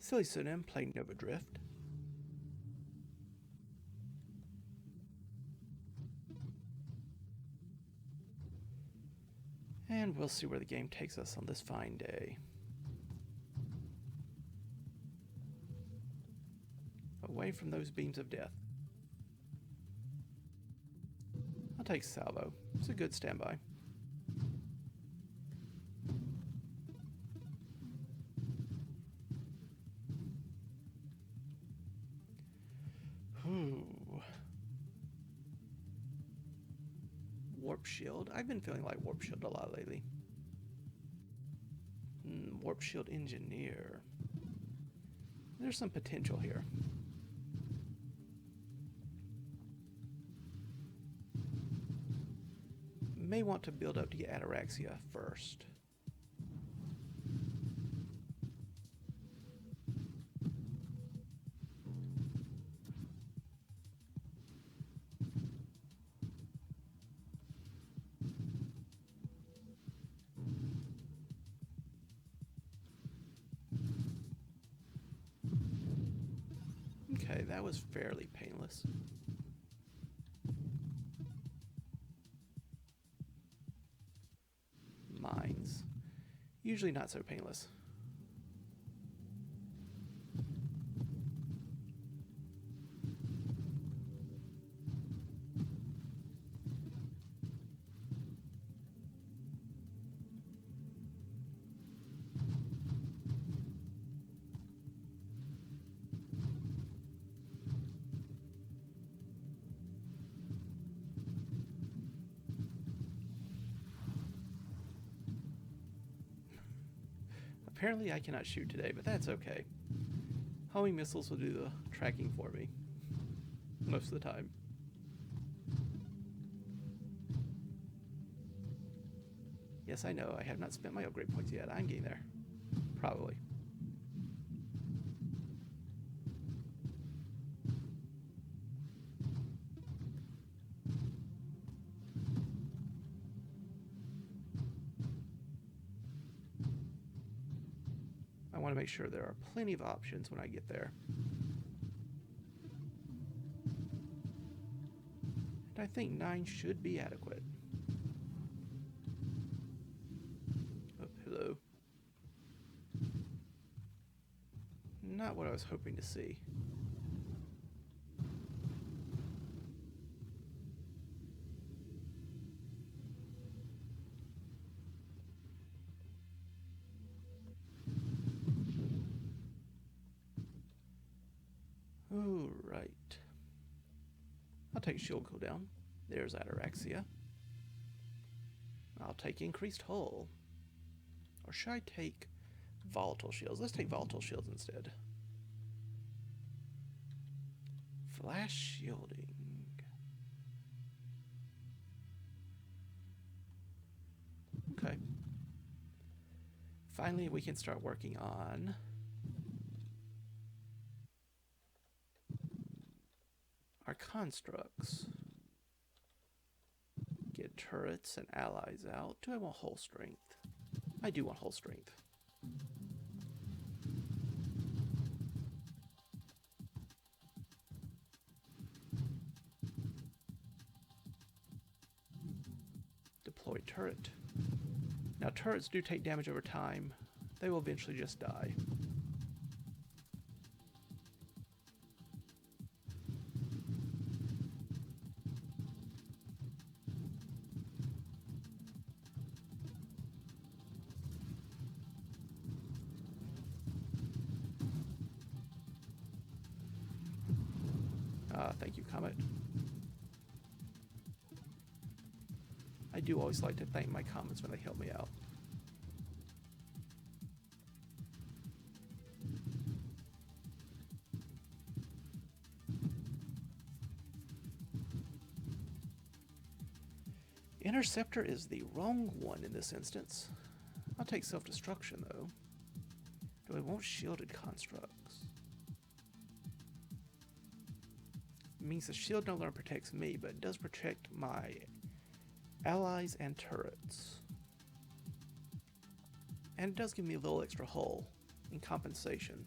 SillyPseudonym playing Nova Drift. And we'll see where the game takes us on this fine day. Away from those beams of death. I'll take Salvo. It's a good standby. Ooh. Warp Shield. I've been feeling like Warp Shield a lot lately. Warp Shield Engineer. There's some potential here. May want to build up to get Ataraxia first. Okay, that was fairly painless. Mines. Usually not so painless. Apparently I cannot shoot today, but that's okay. Homing missiles will do the tracking for me. Most of the time. Yes, I know, I have not spent my upgrade points yet. I'm getting there. Probably. I want to make sure there are plenty of options when I get there. And I think 9 should be adequate. Oh, hello. Not what I was hoping to see. Oh, right. I'll take shield cooldown. There's Ataraxia. I'll take increased hull. Or should I take volatile shields? Let's take volatile shields instead. Flash shielding. Okay. Finally, we can start working on our constructs. Get turrets and allies out. Do I want hull strength? I do want hull strength. Deploy turret. Now turrets do take damage over time. They will eventually just die. Thank you, Comet. I do always like to thank my comets when they help me out. Interceptor is the wrong one in this instance. I'll take self-destruction though. Do I want shielded constructs? It means the shield no longer protects me, but it does protect my allies and turrets. And it does give me a little extra hull in compensation.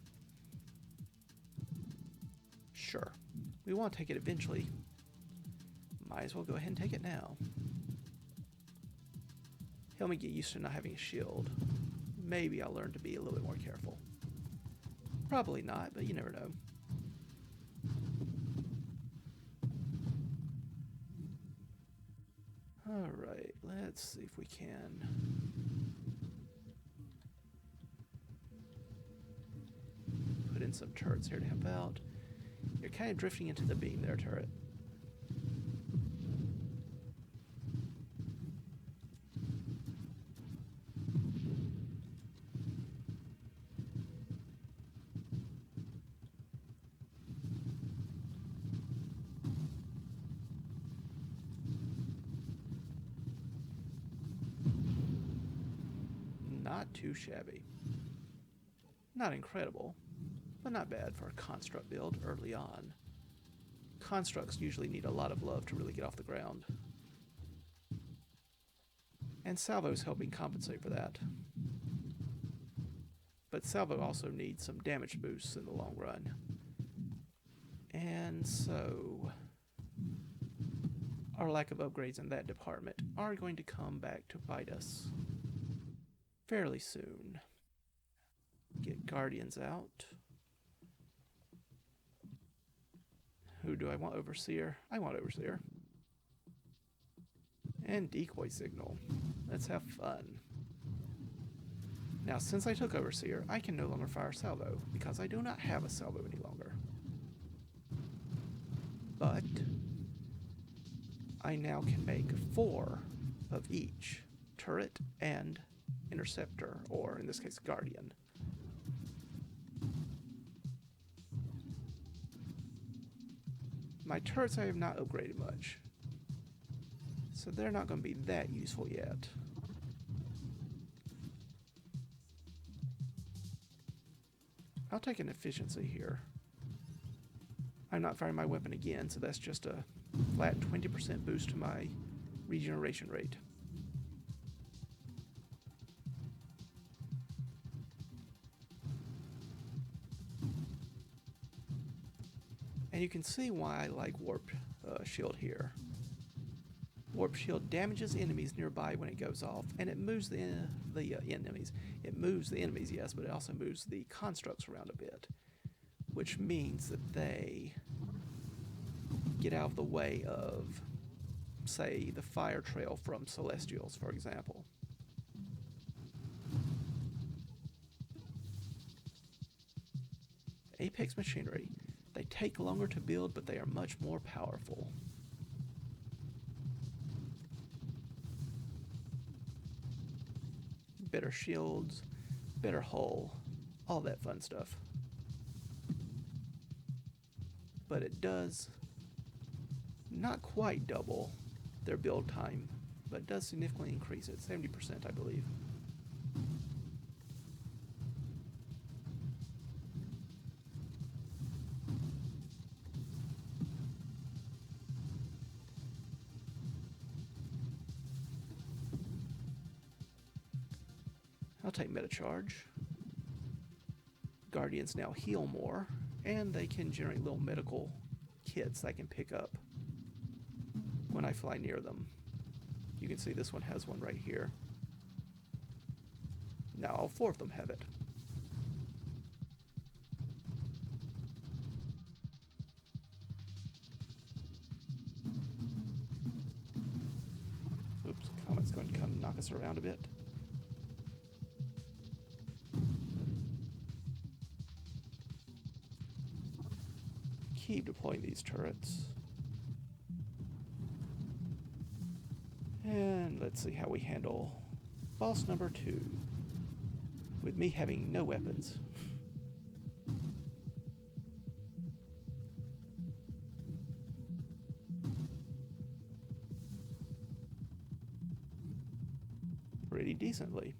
Sure. We want to take it eventually. Might as well go ahead and take it now. Help me get used to not having a shield. Maybe I'll learn to be a little bit more careful. Probably not, but you never know. Alright, let's see if we can. Put in some turrets here to help out. You're kind of drifting into the beam there, turret. Not too shabby. Not incredible, but not bad for a construct build early on. Constructs usually need a lot of love to really get off the ground. And Salvo's helping compensate for that. But Salvo also needs some damage boosts in the long run. And so our lack of upgrades in that department are going to come back to bite us fairly soon. Get Guardians out. Who do I want? Overseer? I want Overseer. And Decoy Signal. Let's have fun. Now, since I took Overseer, I can no longer fire Salvo, because I do not have a Salvo any longer. But I now can make 4 of each turret and interceptor, or in this case, Guardian. My turrets I have not upgraded much, so they're not going to be that useful yet. I'll take an efficiency here. I'm not firing my weapon again, so that's just a flat 20% boost to my regeneration rate. And you can see why I like Warp Shield here. Warp Shield damages enemies nearby when it goes off, and it moves the enemies. It moves the enemies, yes, but it also moves the constructs around a bit, which means that they get out of the way of, say, the fire trail from Celestials, for example. Apex Machinery. They take longer to build, but they are much more powerful. Better shields, better hull, all that fun stuff. But it does not quite double their build time, but it does significantly increase it, 70% I believe. I'll take Meta Charge. Guardians now heal more, and they can generate little medical kits I can pick up when I fly near them. You can see this one has one right here. Now all 4 of them have it. Oops, Comet's going to come knock us around a bit. Keep deploying these turrets. And let's see how we handle boss number 2, with me having no weapons. Pretty decently.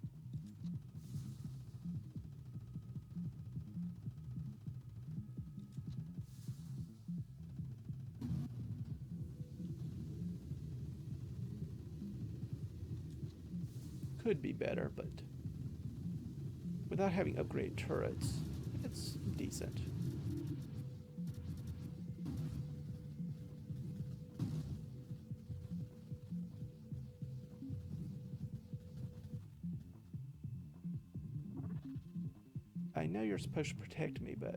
Could be better, but without having upgraded turrets, it's decent. I know you're supposed to protect me, but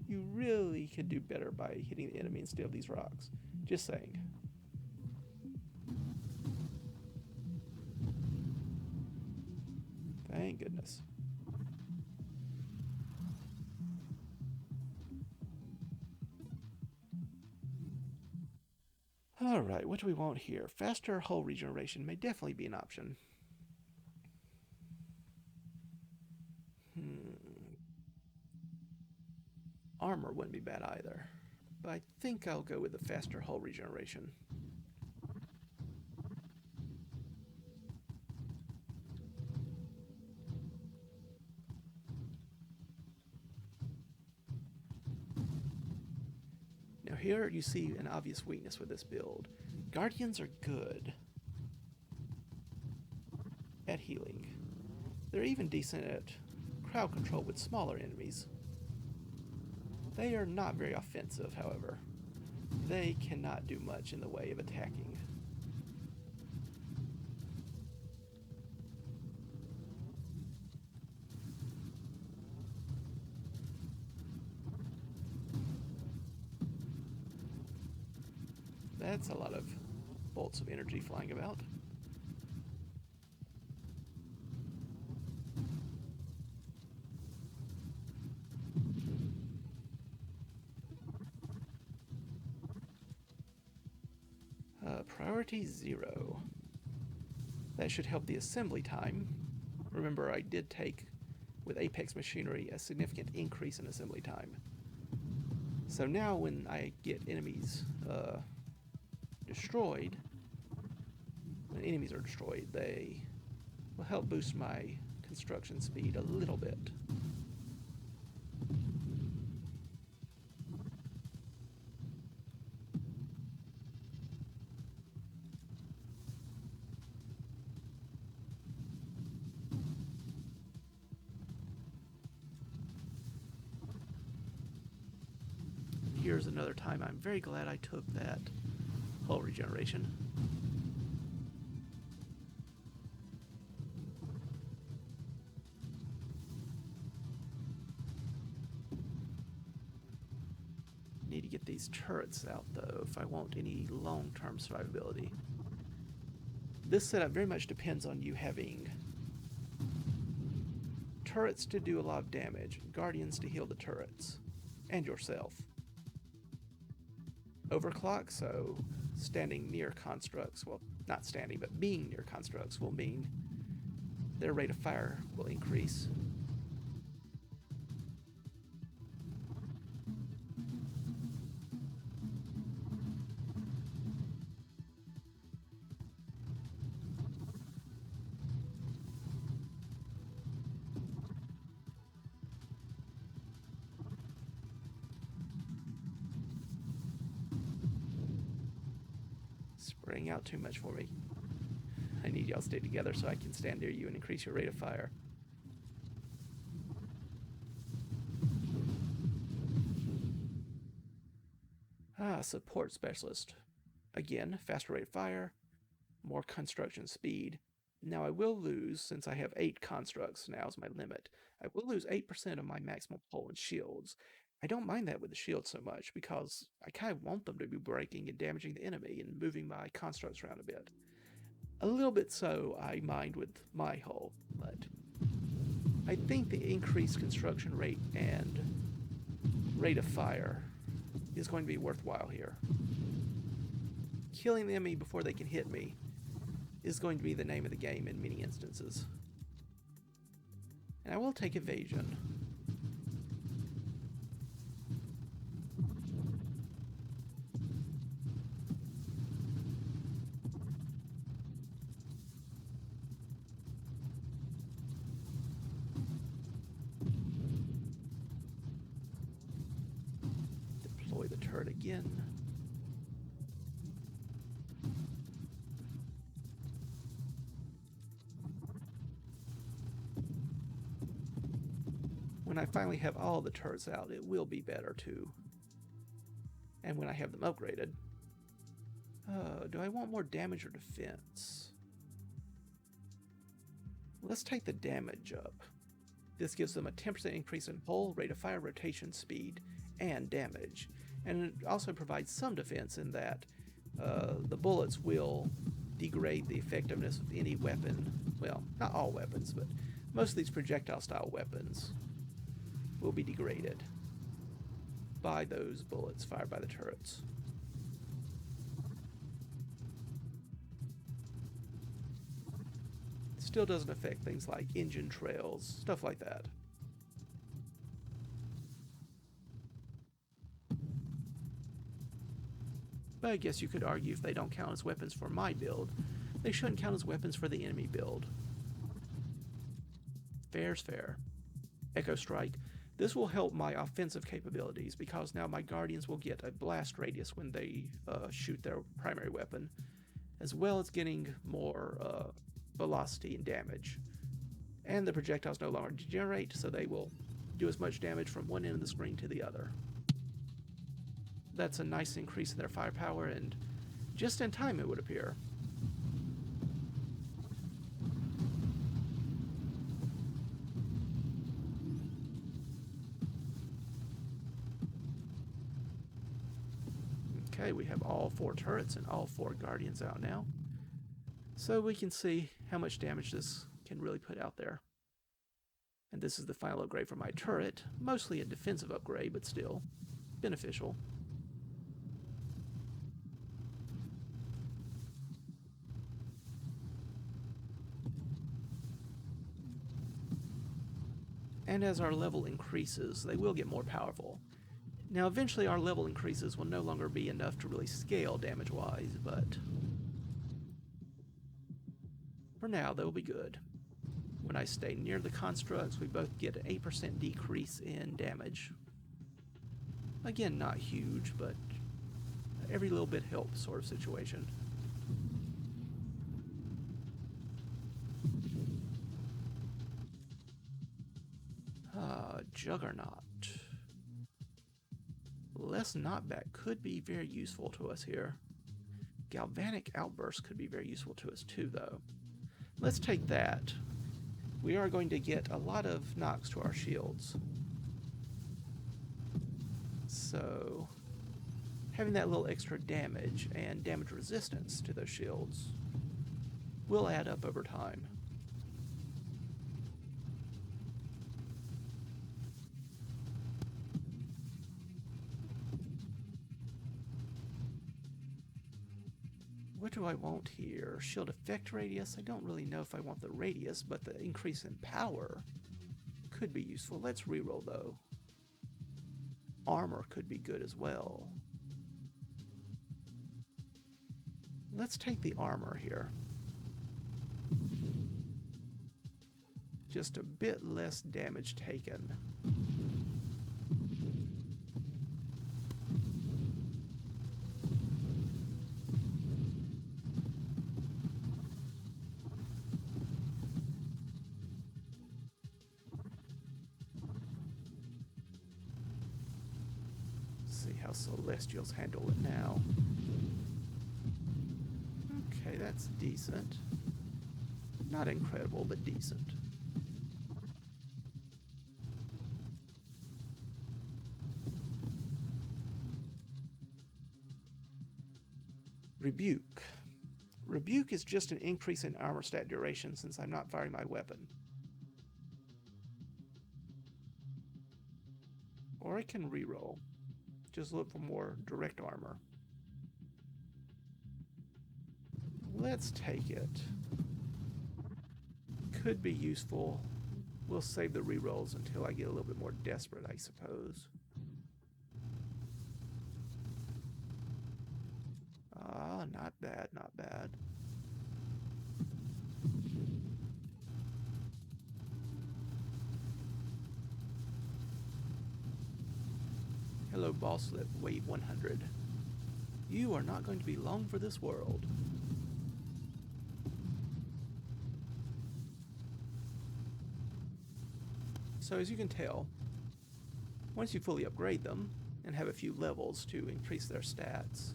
you really could do better by hitting the enemy instead of these rocks. Just saying. Thank goodness. Alright, what do we want here? Faster hull regeneration may definitely be an option. Armor wouldn't be bad either. But I think I'll go with the faster hull regeneration. Now here you see an obvious weakness with this build. Guardians are good at healing. They're even decent at crowd control with smaller enemies. They are not very offensive, however. They cannot do much in the way of attacking. That's a lot of bolts of energy flying about. Priority 0. That should help the assembly time. Remember, I did take, with Apex machinery, a significant increase in assembly time. So now when I get enemies destroyed, when enemies are destroyed, they will help boost my construction speed a little bit. Here's another time I'm very glad I took that hull regeneration. Need to get these turrets out though if I want any long-term survivability. This setup very much depends on you having turrets to do a lot of damage, guardians to heal the turrets, and yourself. Overclock, so standing near constructs, well, not standing, but being near constructs will mean their rate of fire will increase. Spraying out too much for me. I need y'all to stay together so I can stand near you and increase your rate of fire. Support specialist. Again, faster rate of fire, more construction speed. Now I will lose, since I have 8 constructs now is my limit, I will lose 8% of my maximum hull and shields. I don't mind that with the shields so much, because I kind of want them to be breaking and damaging the enemy and moving my constructs around a bit. A little bit so I mind with my hull, but I think the increased construction rate and rate of fire is going to be worthwhile here. Killing the enemy before they can hit me is going to be the name of the game in many instances. And I will take evasion. Deploy the turret again. When I finally have all the turrets out, it will be better too. And when I have them upgraded. Do I want more damage or defense? Let's take the damage up. This gives them a 10% increase in hull, rate of fire, rotation speed, and damage. And it also provides some defense in that the bullets will degrade the effectiveness of any weapon. Well, not all weapons, but most of these projectile-style weapons will be degraded by those bullets fired by the turrets. It still doesn't affect things like engine trails, stuff like that. But I guess you could argue if they don't count as weapons for my build, they shouldn't count as weapons for the enemy build. Fair's fair. Echo Strike. This will help my offensive capabilities because now my Guardians will get a blast radius when they shoot their primary weapon, as well as getting more velocity and damage. And the projectiles no longer degenerate, so they will do as much damage from one end of the screen to the other. That's a nice increase in their firepower, and just in time it would appear. Okay, we have all 4 turrets and all 4 Guardians out now. So we can see how much damage this can really put out there. And this is the final upgrade for my turret. Mostly a defensive upgrade, but still beneficial. And as our level increases, they will get more powerful. Now, eventually our level increases will no longer be enough to really scale damage-wise, but for now, they'll be good. When I stay near the constructs, we both get an 8% decrease in damage. Again, not huge, but every little bit helps sort of situation. Juggernaut. Less knockback could be very useful to us here. Galvanic Outburst could be very useful to us too, though. Let's take that. We are going to get a lot of knocks to our shields. So, having that little extra damage and damage resistance to those shields will add up over time. What do I want here? Shield effect radius? I don't really know if I want the radius, but the increase in power could be useful. Let's reroll though. Armor could be good as well. Let's take the armor here. Just a bit less damage taken. How Celestials handle it now. Okay, that's decent. Not incredible, but decent. Rebuke. Rebuke is just an increase in armor stat duration since I'm not firing my weapon. Or I can reroll. Just look for more direct armor. Let's take it. Could be useful. We'll save the rerolls until I get a little bit more desperate, I suppose. Ah, not bad, not bad. Hello, boss lip, wave 100. You are not going to be long for this world. So as you can tell, once you fully upgrade them and have a few levels to increase their stats,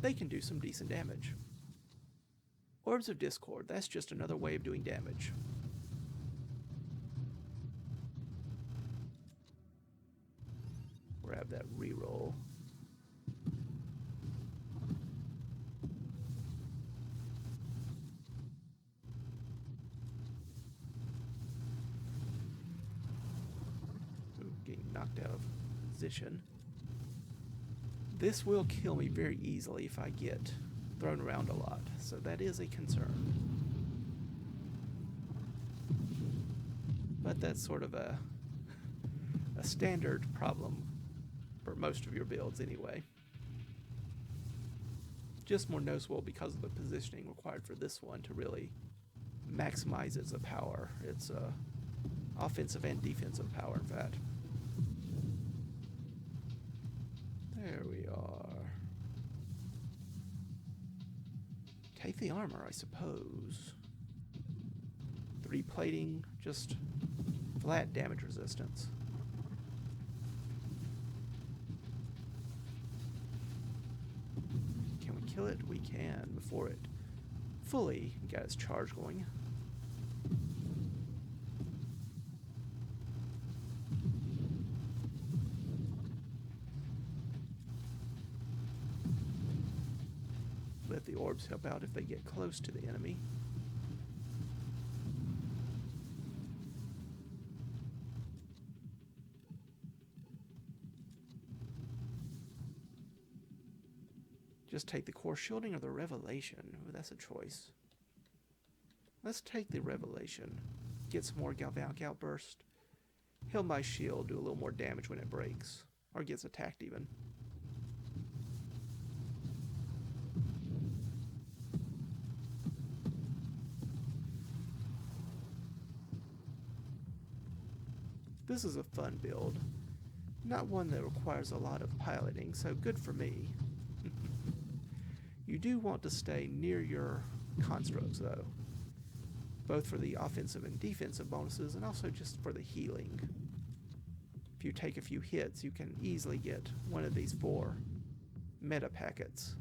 they can do some decent damage. Orbs of Discord, that's just another way of doing damage. grab that reroll. Ooh, getting knocked out of position. This will kill me very easily if I get thrown around a lot, so that is a concern. But that's sort of a standard problem for most of your builds anyway. Just more noticeable because of the positioning required for this one to really maximize its power. Its offensive and defensive power, in fact. There we are. Take the armor, I suppose. 3 plating, just flat damage resistance. Can we kill it? We can before it fully got its charge going. Let the orbs help out if they get close to the enemy. Just take the core shielding or the revelation. Ooh, that's a choice. Let's take the revelation. Get some more galvanic outburst. Heal my shield, do a little more damage when it breaks. Or gets attacked even. This is a fun build. Not one that requires a lot of piloting, so good for me. You do want to stay near your constructs, though, both for the offensive and defensive bonuses, and also just for the healing. If you take a few hits, you can easily get one of these 4 meta packets.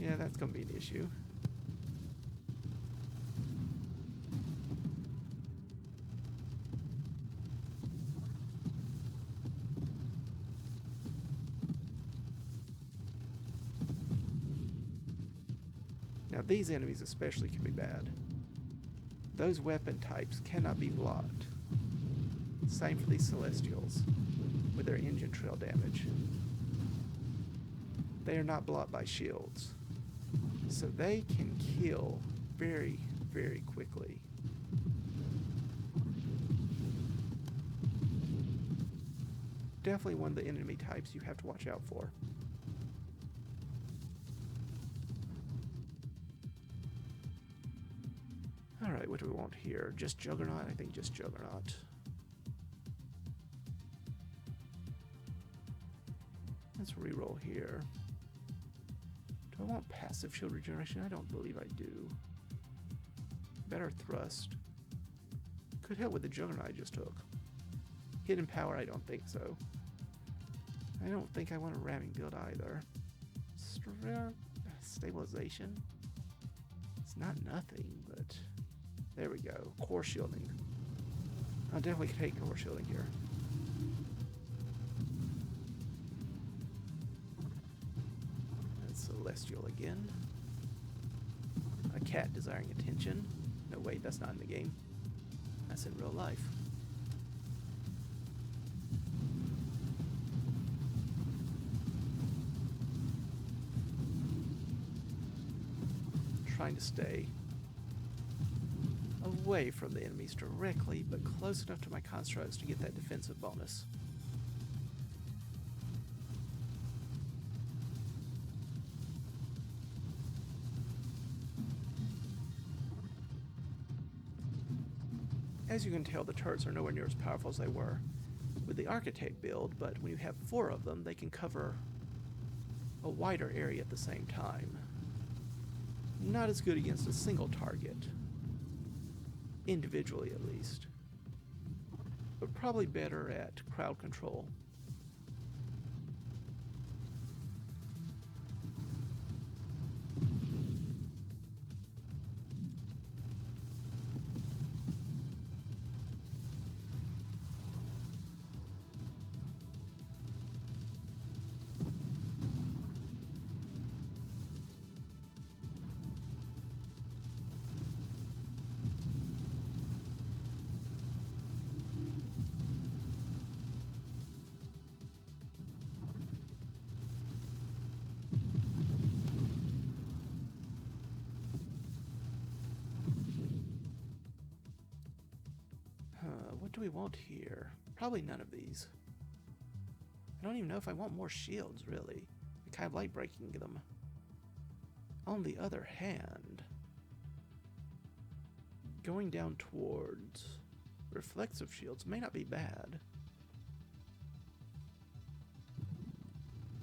Yeah, that's going to be an issue. Now these enemies especially can be bad. Those weapon types cannot be blocked. Same for these Celestials with their engine trail damage. They are not blocked by shields. So they can kill very, very quickly. Definitely one of the enemy types you have to watch out for. Alright, what do we want here? Just Juggernaut? I think just Juggernaut. Let's reroll here. Do I want passive shield regeneration? I don't believe I do. Better thrust. Could help with the Juggernaut I just took. Hidden power, I don't think so. I don't think I want a ramming build either. Stabilization? It's not nothing, but there we go. Core shielding. I'll definitely take core shielding here. Celestial again. A cat desiring attention. No, wait, that's not in the game. That's in real life. Trying to stay away from the enemies directly, but close enough to my constructs to get that defensive bonus. As you can tell, the turrets are nowhere near as powerful as they were with the Architect build, but when you have 4 of them, they can cover a wider area at the same time. Not as good against a single target. individually at least. But probably better at crowd control. What do we want here? Probably none of these. I don't even know if I want more shields, really. I kind of like breaking them. On the other hand, going down towards reflexive shields may not be bad.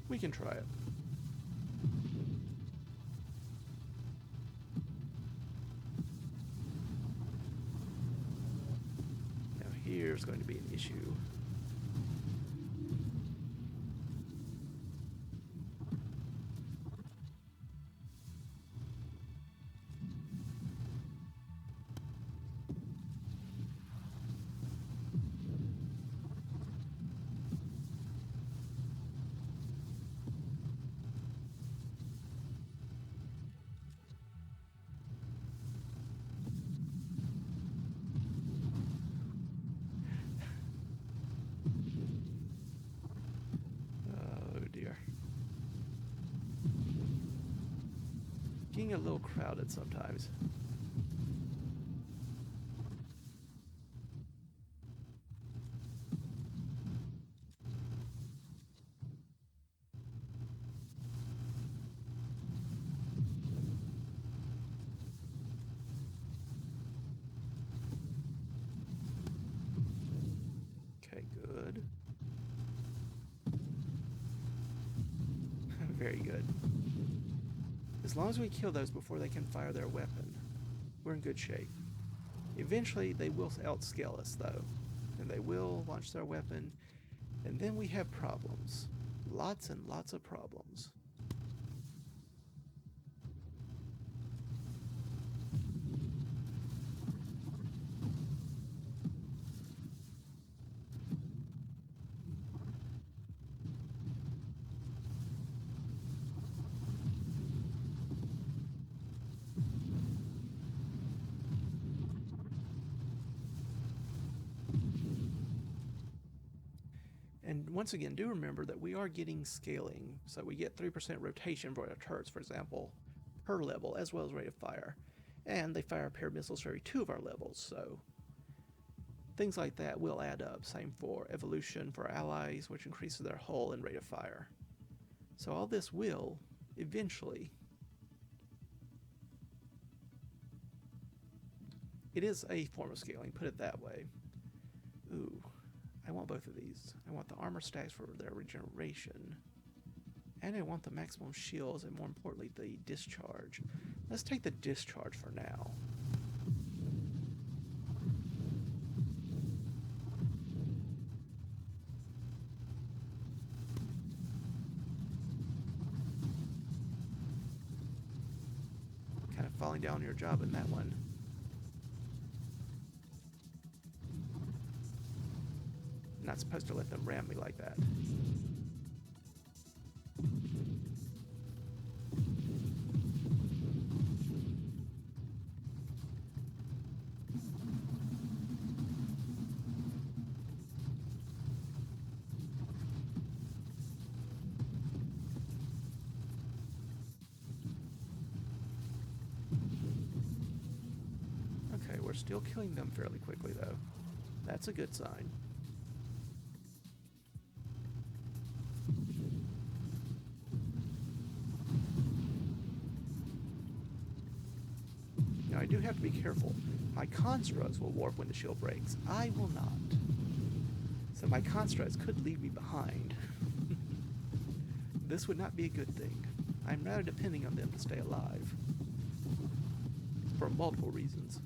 We can try it. Now here's going to be an issue. Getting a little crowded sometimes. Okay, good. Very good. As long as we kill those before they can fire their weapon, we're in good shape. Eventually, they will outscale us, though, and they will launch their weapon, and then we have problems. Lots and lots of problems. And once again, do remember that we are getting scaling, so we get 3% rotation for our turrets, for example, per level, as well as rate of fire. And they fire a pair of missiles for every 2 of our levels, so things like that will add up. Same for evolution for allies, which increases their hull and rate of fire. So all this will, eventually, it is a form of scaling, put it that way. Ooh. I want both of these. I want the armor stacks for their regeneration. And I want the maximum shields, and more importantly, the discharge. Let's take the discharge for now. Kind of falling down on your job in that one. Not supposed to let them ram me like that. Okay, we're still killing them fairly quickly though. That's a good sign. Now I do have to be careful. My constructs will warp when the shield breaks. I will not. So my constructs could leave me behind. This would not be a good thing. I'm rather depending on them to stay alive. For multiple reasons.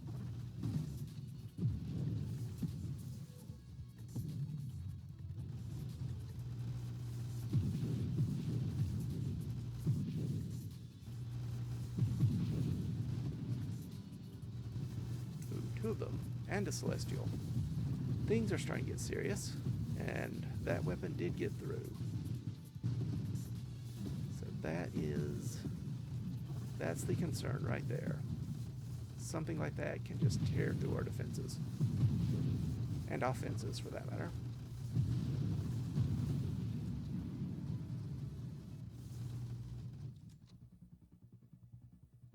two of them, and a celestial. Things are starting to get serious, and that weapon did get through. So that's the concern right there. Something like that can just tear through our defenses. And offenses, for that matter.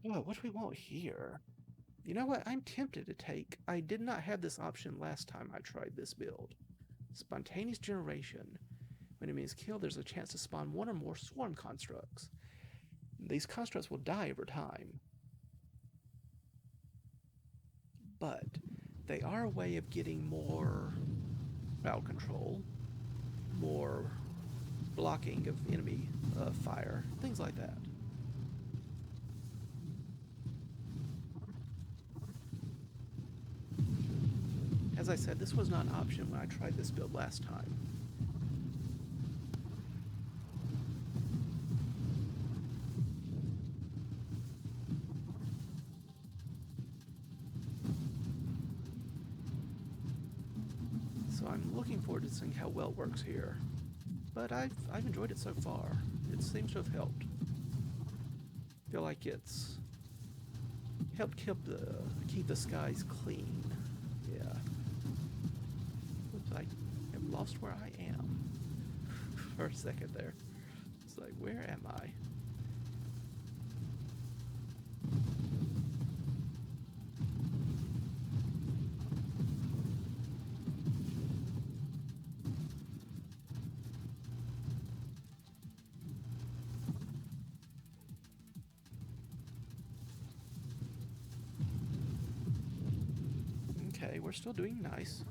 Oh, what do we want here? You know what? I'm tempted to take... I did not have this option last time I tried this build. Spontaneous generation. When enemy is killed, there's a chance to spawn one or more swarm constructs. These constructs will die over time. But they are a way of getting more crowd control, more blocking of enemy fire, things like that. As I said, this was not an option when I tried this build last time. So I'm looking forward to seeing how well it works here. But I've enjoyed it so far. It seems to have helped. I feel like it's helped keep the skies clean. Yeah. Looks like I've lost where I am for a second there. It's like, where am I? Okay, we're still doing nice.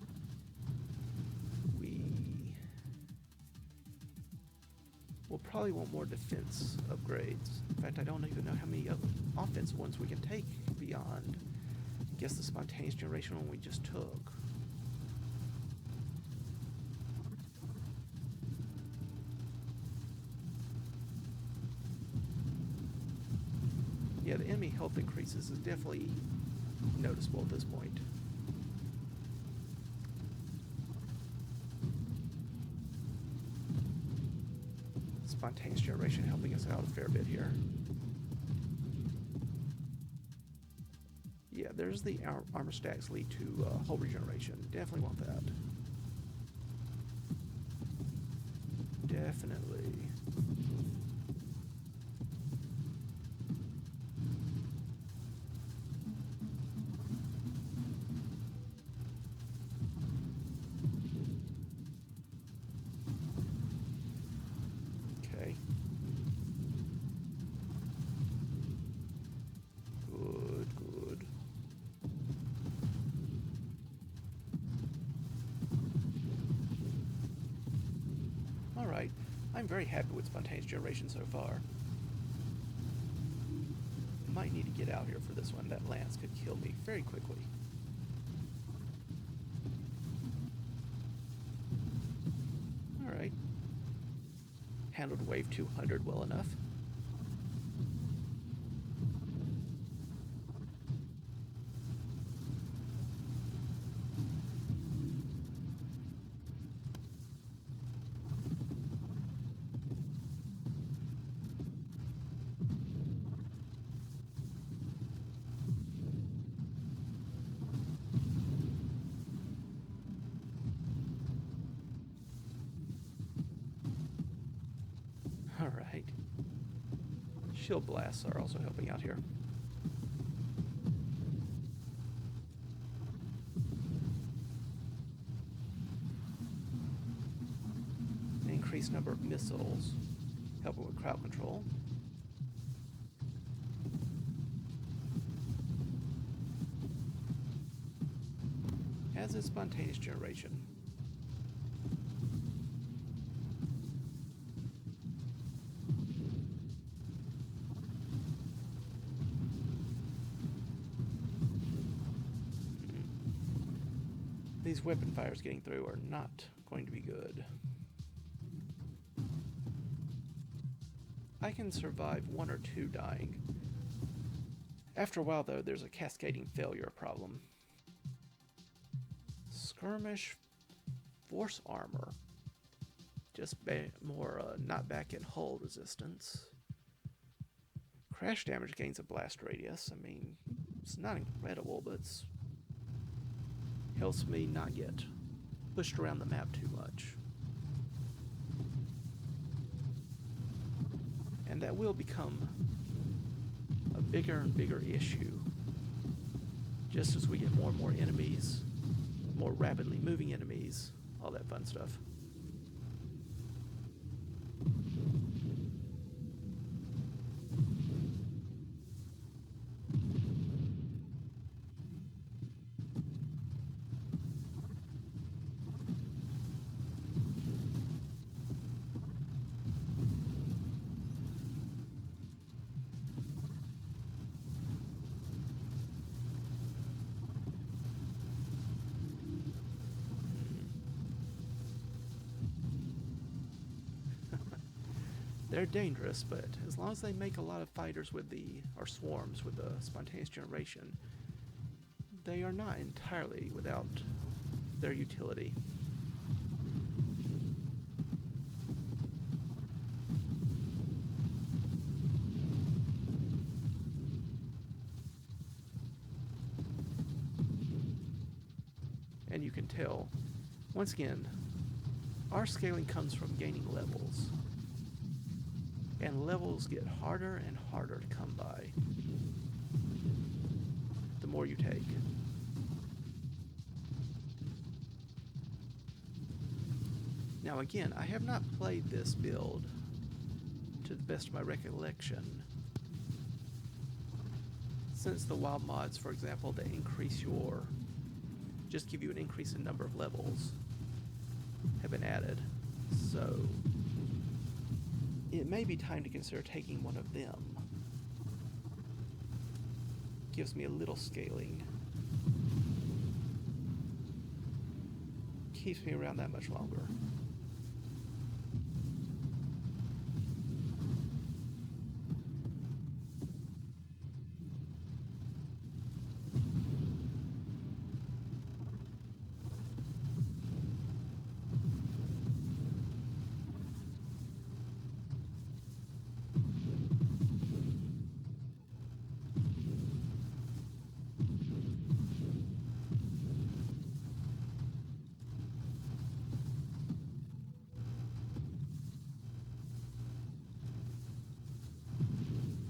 We'll probably want more defense upgrades. In fact, I don't even know how many offensive ones we can take beyond, I guess, the spontaneous generation one we just took. Yeah, the enemy health increases is definitely noticeable at this point. Spontaneous generation helping us out a fair bit here. Yeah, there's the armor stacks lead to hull regeneration. Definitely want that. Definitely. Okay. Good, good. Alright. I'm very happy with spontaneous generation so far. Might need to get out here for this one. That lance could kill me very quickly. Alright. Handled wave 200 well enough. Alright. Shield blasts are also helping out here. Increased number of missiles, helping with crowd control. As is spontaneous generation. These weapon fires getting through are not going to be good. I can survive one or two dying. After a while, though, there's a cascading failure problem. Skirmish force armor. Just more not back in hull resistance. Crash damage gains a blast radius. I mean, it's not incredible, but it helps me not get pushed around the map too much. And that will become a bigger and bigger issue just as we get more and more enemies, more rapidly moving enemies, all that fun stuff. They're dangerous, but as long as they make a lot of fighters with or swarms with the spontaneous generation, they are not entirely without their utility. And you can tell, once again, our scaling comes from gaining levels. And levels get harder and harder to come by the more you take. Now again, I have not played this build to the best of my recollection since the wild mods, for example, that just give you an increase in number of levels have been added. So it may be time to consider taking one of them. Gives me a little scaling. Keeps me around that much longer.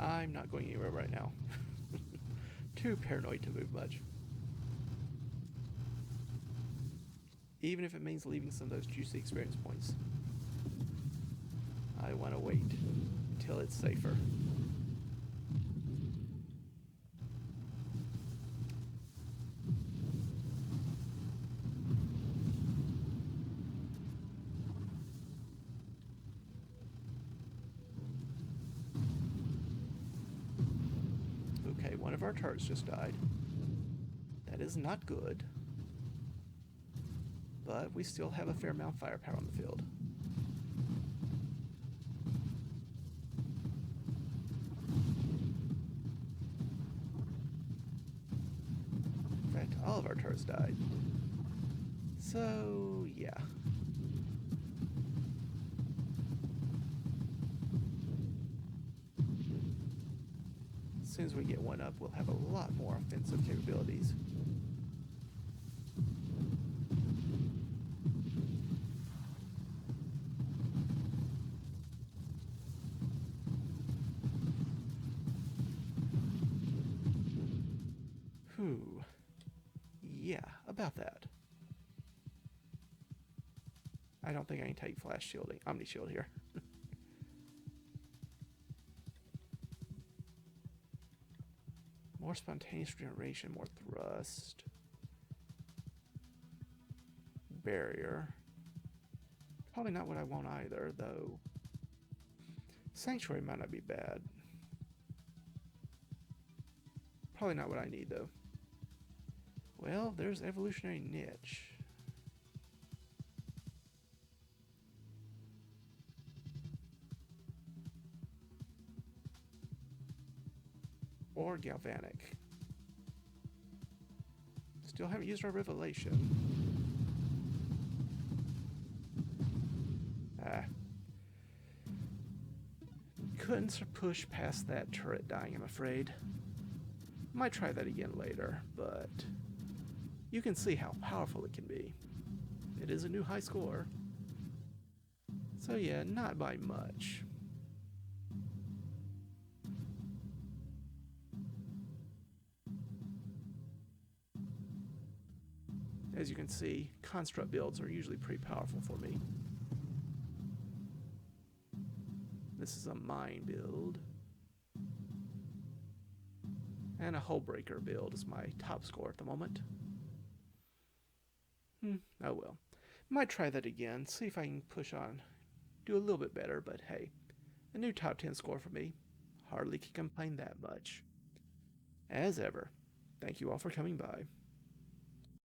I'm not going anywhere right now. Too paranoid to move much. Even if it means leaving some of those juicy experience points. I want to wait until it's safer. Okay, one of our turrets just died. That is not good. But we still have a fair amount of firepower on the field. In fact, all of our turrets died. So, yeah. As soon as we get one up, we'll have a lot more offensive capabilities. Whew. Yeah, about that. I don't think I can take flash shielding, omni shield here. More spontaneous regeneration, more thrust. Barrier. Probably not what I want either, though. Sanctuary might not be bad. Probably not what I need, though. Well, there's evolutionary niche. Or galvanic. Still haven't used our revelation. couldn't push past that turret dying, I'm afraid. Might try that again later, but you can see how powerful it can be. It is a new high score. So yeah, not by much. As you can see, construct builds are usually pretty powerful for me. This is a mine build. And a hull breaker build is my top score at the moment. Oh well. Might try that again, see if I can push on. Do a little bit better, but hey, a new top 10 score for me. Hardly can complain that much. As ever, thank you all for coming by.